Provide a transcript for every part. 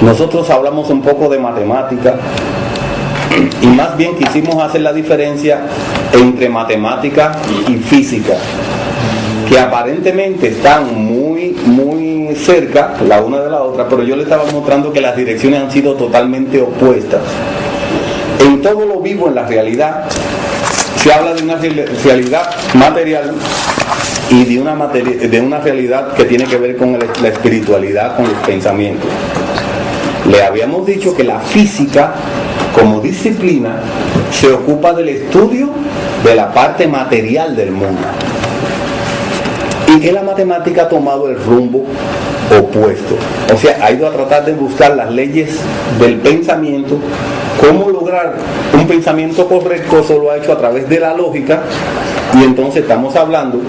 nosotros hablamos un poco de matemática y más bien quisimos hacer la diferencia entre matemática y física, que aparentemente están muy cerca la una de la otra, pero yo le estaba mostrando que las direcciones han sido totalmente opuestas. En todo lo vivo, en la realidad, se habla de una realidad material y de una realidad que tiene que ver con la espiritualidad, con los pensamientos. Le habíamos dicho que la física, como disciplina, se ocupa del estudio de la parte material del mundo, y que la matemática ha tomado el rumbo opuesto. O sea, ha ido a tratar de buscar las leyes del pensamiento. Cómo lograr un pensamiento correcto, eso lo ha hecho a través de la lógica, y entonces estamos hablando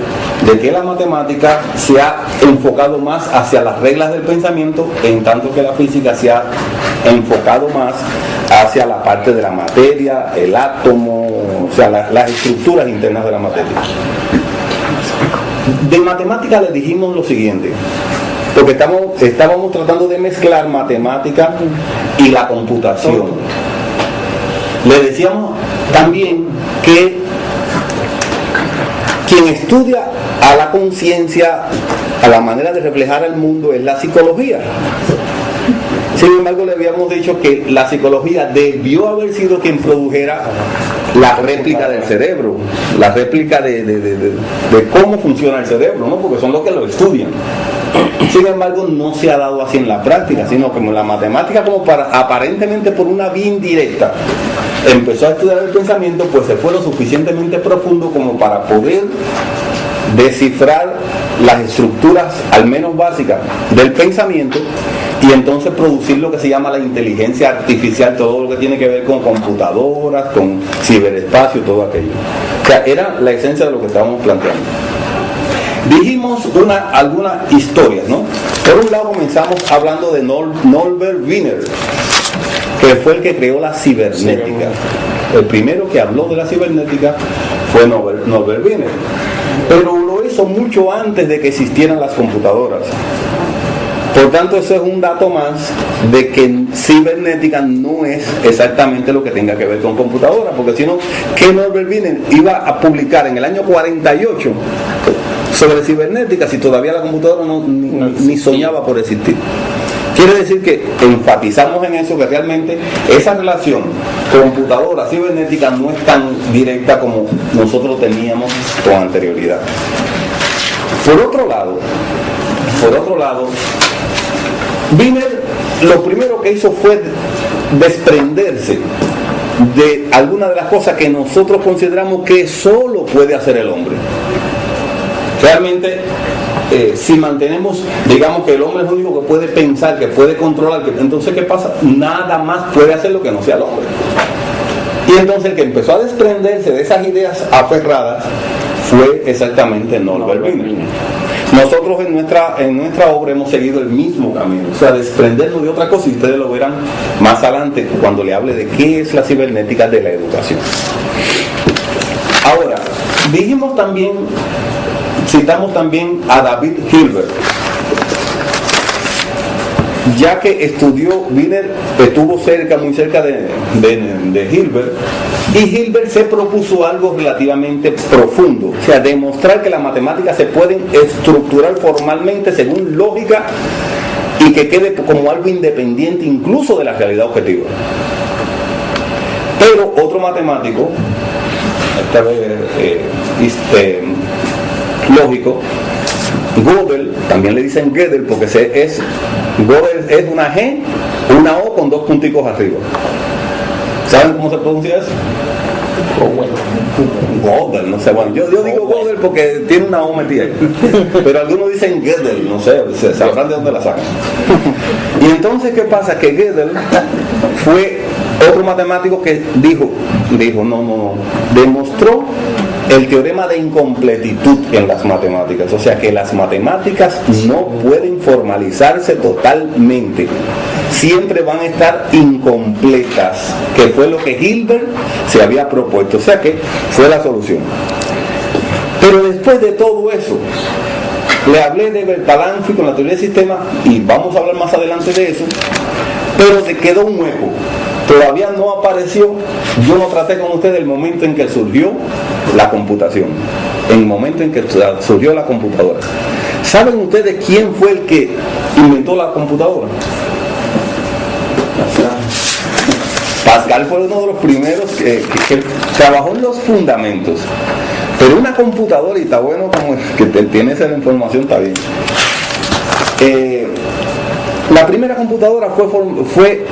de que la matemática se ha enfocado más hacia las reglas del pensamiento, en tanto que la física se ha enfocado más hacia la parte de la materia, el átomo, o sea, las estructuras internas de la materia. De matemática le dijimos lo siguiente, porque estábamos tratando de mezclar matemática y la computación. Le decíamos también que quien estudia a la conciencia, a la manera de reflejar el mundo, es la psicología. Sin embargo, le habíamos dicho que la psicología debió haber sido quien produjera la réplica del cerebro, la réplica de cómo funciona el cerebro, ¿no? Porque son los que lo estudian. Sin embargo, no se ha dado así en la práctica, sino como la matemática, como aparentemente por una vía indirecta, empezó a estudiar el pensamiento, pues se fue lo suficientemente profundo como para poder descifrar las estructuras, al menos básicas, del pensamiento, y entonces producir lo que se llama la inteligencia artificial, todo lo que tiene que ver con computadoras, con ciberespacio, todo aquello. O sea, era la esencia de lo que estábamos planteando. Dijimos algunas historias, ¿no? Por un lado comenzamos hablando de Norbert Wiener, que fue el que creó la cibernética. El primero que habló de la cibernética fue Norbert Wiener, pero lo hizo mucho antes de que existieran las computadoras. Por tanto, eso es un dato más de que cibernética no es exactamente lo que tenga que ver con computadoras, porque si no, ¿qué Norbert Wiener iba a publicar en el año 48 sobre cibernética si todavía la computadora ni soñaba por existir? Quiere decir que enfatizamos en eso, que realmente esa relación computadora cibernética no es tan directa como nosotros teníamos con anterioridad. Por otro lado, Wiener lo primero que hizo fue desprenderse de algunas de las cosas que nosotros consideramos que solo puede hacer el hombre. Realmente, si mantenemos, digamos que el hombre es el único que puede pensar, que puede controlar, entonces ¿qué pasa? Nada más puede hacer lo que no sea el hombre. Y entonces el que empezó a desprenderse de esas ideas aferradas fue exactamente Norbert Wiener. Nosotros en nuestra obra hemos seguido el mismo camino, o sea, desprendernos de otra cosa, y ustedes lo verán más adelante cuando le hable de qué es la cibernética de la educación. Ahora, citamos también a David Hilbert, ya que estudió, Wiener estuvo muy cerca de Hilbert, y Hilbert se propuso algo relativamente profundo, o sea, demostrar que las matemáticas se pueden estructurar formalmente según lógica y que quede como algo independiente incluso de la realidad objetiva. Pero otro matemático, esta vez lógico, Gödel, también le dicen Gödel porque Gödel es una G, una O con dos punticos arriba. ¿Saben cómo se pronuncia eso? Gödel, no sé, bueno, yo digo Gödel porque tiene una O metida ahí, pero algunos dicen Gödel, no sé, sabrán de dónde la sacan. Y entonces, ¿qué pasa? Que Gödel fue otro matemático que dijo, no, demostró el teorema de incompletitud en las matemáticas, o sea que las matemáticas no pueden formalizarse totalmente, siempre van a estar incompletas, que fue lo que Hilbert se había propuesto, o sea que fue la solución. Pero después de todo eso, Le hablé de Bertalanffy con la teoría del sistema y vamos a hablar más adelante de eso, pero se quedó un hueco. Todavía no apareció. Yo no traté con ustedes el momento en que surgió la computación, en el momento en que surgió la computadora. ¿Saben ustedes quién fue el que inventó la computadora? Pascal fue uno de los primeros que trabajó en los fundamentos. Pero una computadora, y está bueno como que tienes esa información, está bien. La primera computadora fue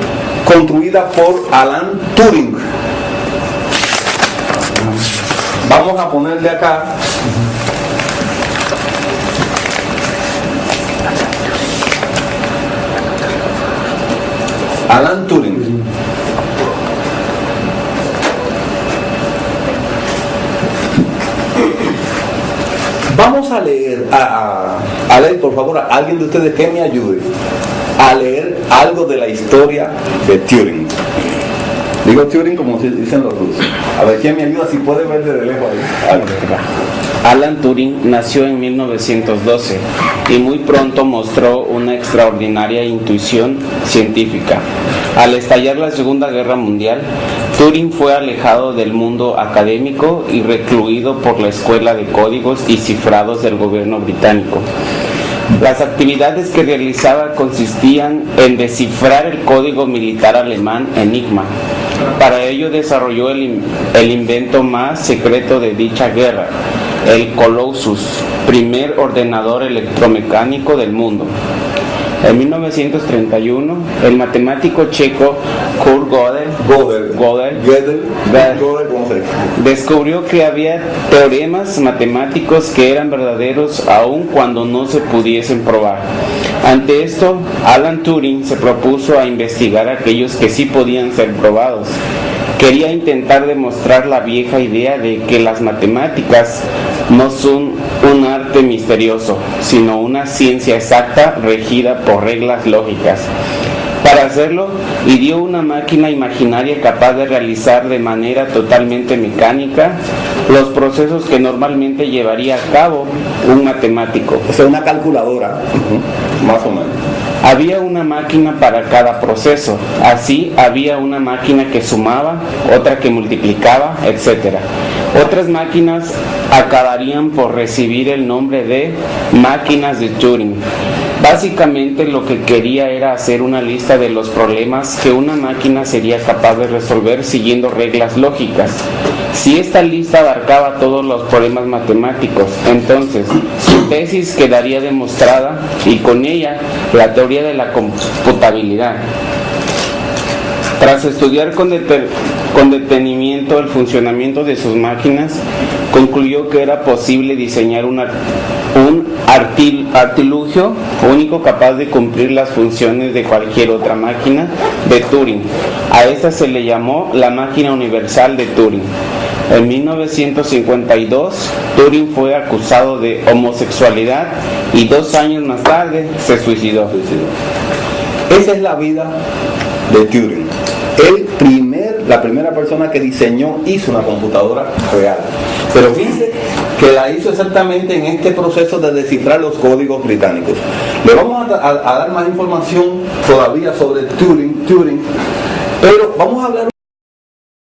construida por Alan Turing. Vamos a ponerle acá Alan Turing. Vamos a leer, a leer, por favor, a alguien de ustedes que me ayude a leer algo de la historia de Turing. Digo Turing como dicen los rusos. A ver, ¿quién me ayuda si puede ver desde lejos ahí? Alan Turing nació en 1912 y muy pronto mostró una extraordinaria intuición científica. Al estallar la Segunda Guerra Mundial, Turing fue alejado del mundo académico y recluido por la Escuela de Códigos y Cifrados del gobierno británico. Las actividades que realizaba consistían en descifrar el código militar alemán Enigma. Para ello desarrolló el invento más secreto de dicha guerra, el Colossus, primer ordenador electromecánico del mundo. En 1931, el matemático checo Kurt Gödel descubrió que había teoremas matemáticos que eran verdaderos aun cuando no se pudiesen probar. Ante esto, Alan Turing se propuso a investigar aquellos que sí podían ser probados. Quería intentar demostrar la vieja idea de que las matemáticas no son un arte misterioso, sino una ciencia exacta regida por reglas lógicas. Para hacerlo, ideó una máquina imaginaria capaz de realizar de manera totalmente mecánica los procesos que normalmente llevaría a cabo un matemático. O sea, una calculadora, más o menos. Había una máquina para cada proceso. Así, había una máquina que sumaba, otra que multiplicaba, etc. Otras máquinas acabarían por recibir el nombre de máquinas de Turing. Básicamente lo que quería era hacer una lista de los problemas que una máquina sería capaz de resolver siguiendo reglas lógicas. Si esta lista abarcaba todos los problemas matemáticos, entonces su tesis quedaría demostrada y con ella la teoría de la computabilidad. Tras estudiar con detenimiento el funcionamiento de sus máquinas, concluyó que era posible diseñar un artilugio único capaz de cumplir las funciones de cualquier otra máquina de Turing. A esta se le llamó la máquina universal de Turing. En 1952, Turing fue acusado de homosexualidad y 2 años más tarde se suicidó. Esa es la vida de Turing. La primera persona que diseñó, hizo una computadora real. Pero fíjense que la hizo exactamente en este proceso de descifrar los códigos británicos. Le vamos a dar más información todavía sobre Turing, pero vamos a hablar